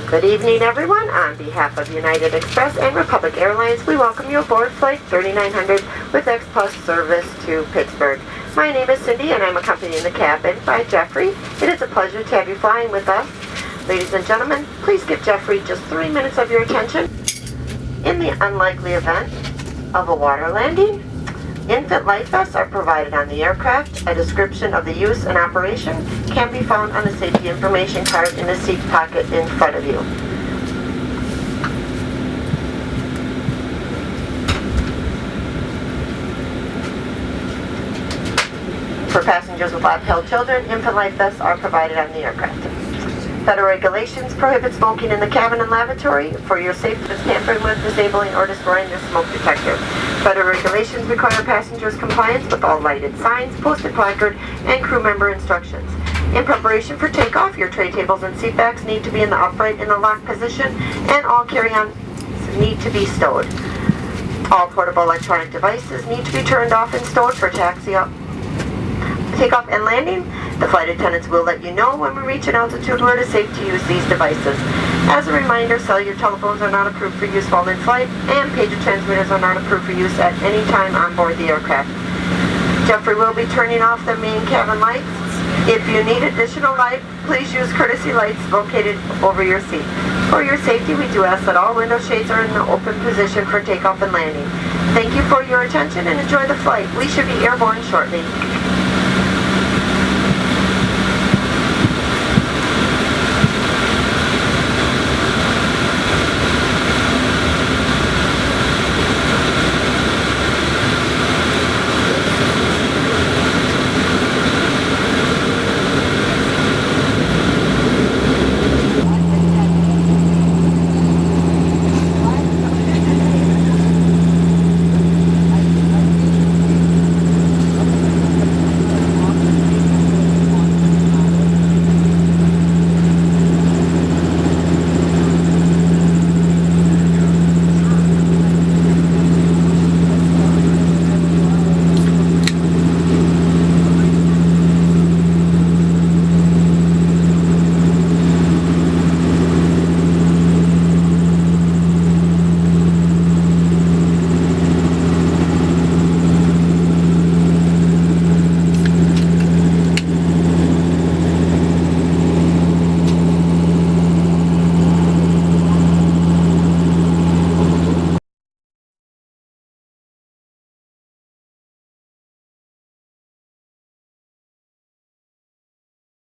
Good evening, everyone. On behalf of United Express and Republic Airlines, we welcome you aboard Flight 3900 with Express service to Pittsburgh. My name is Cindy, and I'm accompanied in the cabin by Jeffrey. It is a pleasure to have you flying with us. Ladies and gentlemen, please give Jeffrey just 3 minutes of your attention. In the unlikely event of a water landing, infant life vests are provided on the aircraft. A description of the use and operation can be found on the safety information card in the seat pocket in front of you. For passengers with lap-held children, infant life vests are provided on the aircraft. Federal regulations prohibit smoking in the cabin and lavatory. For your safety, tampering with, disabling, or destroying your smoke detector. Federal regulations require passengers' compliance with all lighted signs, posted placard, and crew member instructions. In preparation for takeoff, your tray tables and seat backs need to be in the upright in the locked position, and all carry-ons need to be stowed. All portable electronic devices need to be turned off and stowed for takeoff and landing. The flight attendants will let you know when we reach an altitude where it is safe to use these devices. As a reminder, cellular telephones are not approved for use while in flight, and pager transmitters are not approved for use at any time on board the aircraft. Jeffrey will be turning off the main cabin lights. If you need additional light, please use courtesy lights located over your seat. For your safety, we do ask that all window shades are in the open position for takeoff and landing. Thank you for your attention and enjoy the flight. We should be airborne shortly.